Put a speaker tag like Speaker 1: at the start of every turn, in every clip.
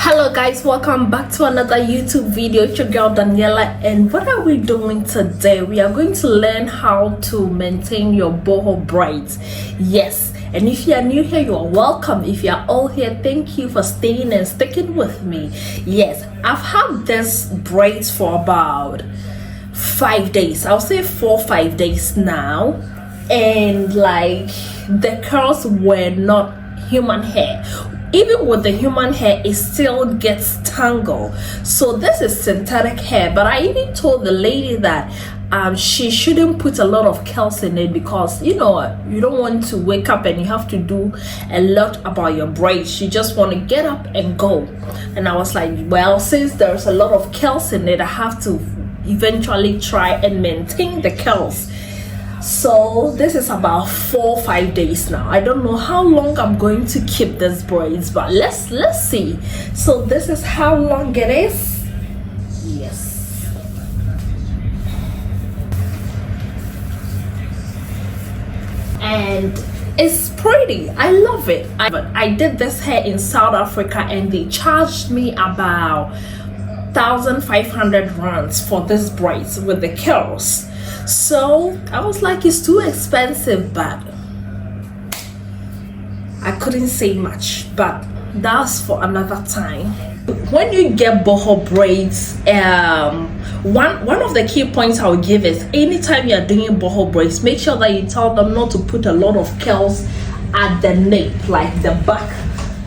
Speaker 1: Hello guys, welcome back to another YouTube video. It's your girl Daniela, and what are we doing today? We are going to learn how to maintain your boho braids. Yes, and if you are new here, you are welcome. If you are all here, thank you for staying and sticking with me. Yes, I've had this braids for about 5 days. I'll say 4-5 days now, and like the curls were not human hair. Even with the human hair, it still gets tangled. So this is synthetic hair, but I even told the lady that she shouldn't put a lot of curls in it, because you don't want to wake up and you have to do a lot about your braids. You just want to get up and go. And I was like, well, since there's a lot of curls in it, I have to eventually try and maintain the curls. So this is about 4-5 days now. I don't know how long I'm going to keep this braids, but let's see. So this is how long it is. Yes, and it's pretty. I love it. But I did this hair in South Africa and they charged me about 1,500 rands for this braids with the curls. So I was like, it's too expensive, but I couldn't say much. But that's for another time. When you get boho braids, one of the key points I will give is anytime you are doing boho braids, make sure that you tell them not to put a lot of curls at the nape, like the back.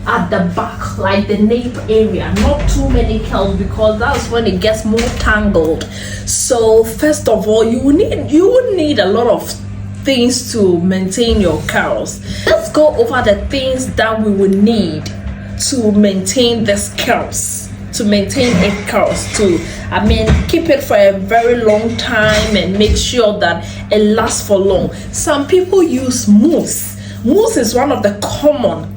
Speaker 1: At the back, like the nape area, not too many curls, because that's when it gets more tangled. So first of all, you would need a lot of things to maintain your curls. Let's go over the things that we would need to maintain this curls, to keep it for a very long time and make sure that it lasts for long. Some people use mousse. Mousse is one of the common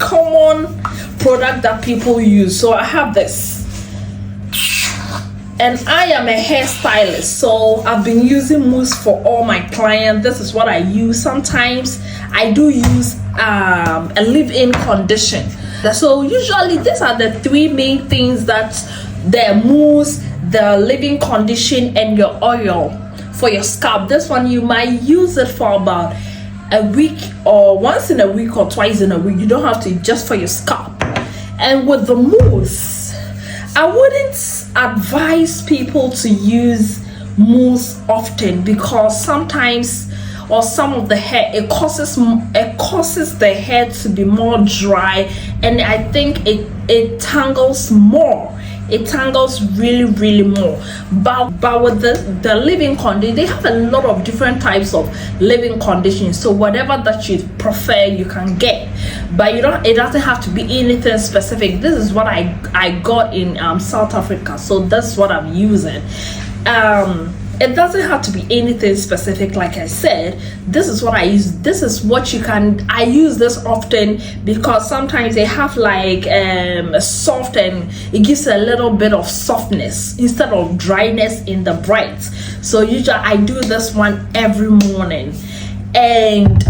Speaker 1: product that people use. So I have this, and I am a hairstylist, so I've been using mousse for all my clients. This is what I use. Sometimes I do use a leave-in condition. So usually these are the three main things: that the mousse, the leave-in condition, and your oil for your scalp. This one you might use it for about a week, or once in a week or twice in a week. You don't have to, just for your scalp. And with the mousse, I wouldn't advise people to use mousse often, because sometimes, or some of the hair, it causes the hair to be more dry, and I think it tangles more. It tangles really more. But with the leave-in condition, they have a lot of different types of leave-in conditions. So whatever that you prefer, you can get. But it doesn't have to be anything specific. This is what I got in South Africa, so that's what I'm using. It doesn't have to be anything specific. Like I said, this is what I use. This is what I use this often, because sometimes they have like a soft, and it gives a little bit of softness instead of dryness in the braids. So usually I do this one every morning. And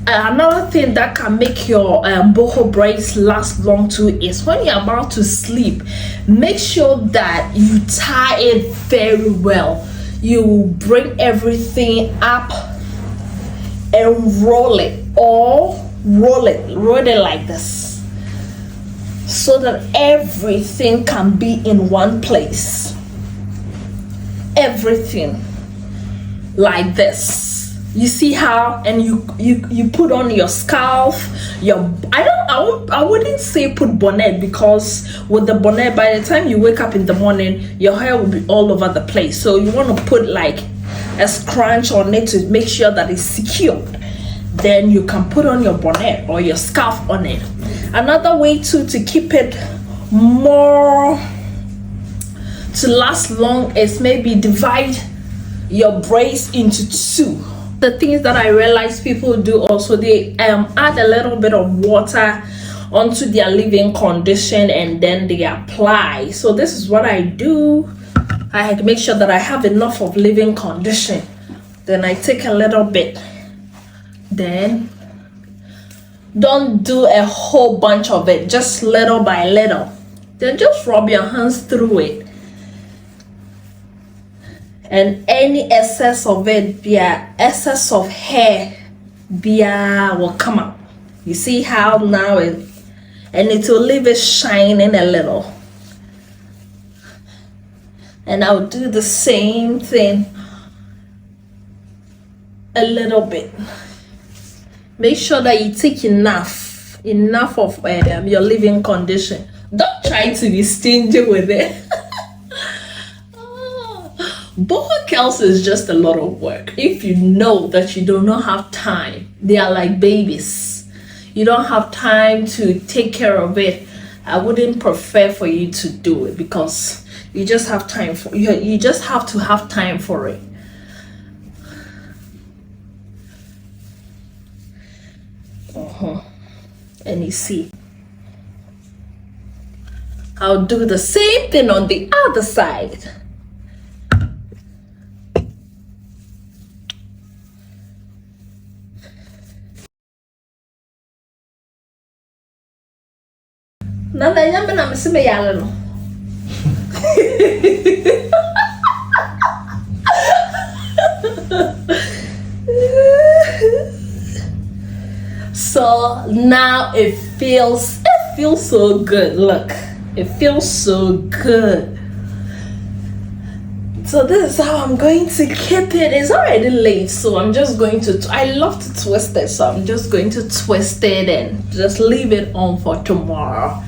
Speaker 1: another thing that can make your boho braids last long too is when you're about to sleep, make sure that you tie it very well. You bring everything up and roll it like this, so that everything can be in one place. Everything like this. You see how? And you put on your scarf, I wouldn't say put bonnet, because with the bonnet, by the time you wake up in the morning, your hair will be all over the place. So you want to put like a scrunch on it to make sure that it's secured. Then you can put on your bonnet or your scarf on it. Another way to keep it more to last long is maybe divide your braids into two. The things that I realize people do also, they add a little bit of water onto their leave-in condition and then they apply. So this is what I do. I make sure that I have enough of leave-in condition. Then I take a little bit. Then don't do a whole bunch of it, just little by little. Then just rub your hands through it, and any excess of it, excess of hair, will come out. You see how now and it will leave it shining a little. And I'll do the same thing a little bit. Make sure that you take enough of your leave-in condition. Don't try to be stingy with it. Boho curls is just a lot of work. If you know that you do not have time, they are like babies. You don't have time to take care of it. I wouldn't prefer for you to do it, because you just have time for you just have to have time for it. And you see, I'll do the same thing on the other side. Nana nyambe na msime yale no. So now it feels so good. Look, it feels so good. So this is how I'm going to keep it. It's already late, so I'm just going to, I love to twist it, so I'm just going to twist it and just leave it on for tomorrow.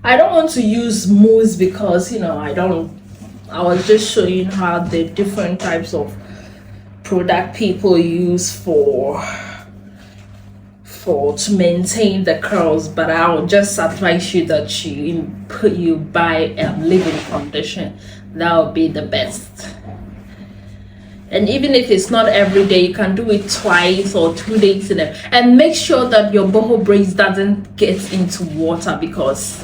Speaker 1: I don't want to use mousse because, you know, I was just showing how the different types of product people use to maintain the curls, but I will just advise you that you buy leave-in condition. That would be the best. And even if it's not every day, you can do it twice or 2 days in it. And make sure that your boho braids doesn't get into water, because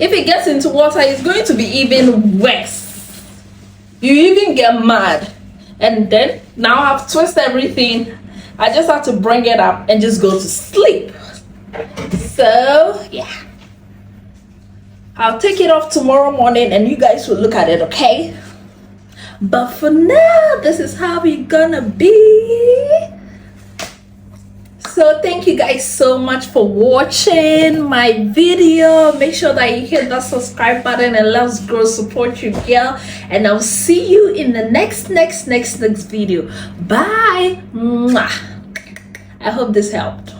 Speaker 1: if it gets into water, it's going to be even worse. You even get mad. And then now I've twisted everything. I just have to bring it up and just go to sleep. So yeah, I'll take it off tomorrow morning and you guys will look at it, okay? But for now, this is how we're gonna be. So thank you guys so much for watching my video. Make sure that you hit that subscribe button and let's grow, support your girl. And I'll see you in the next video. Bye. Mwah. I hope this helped.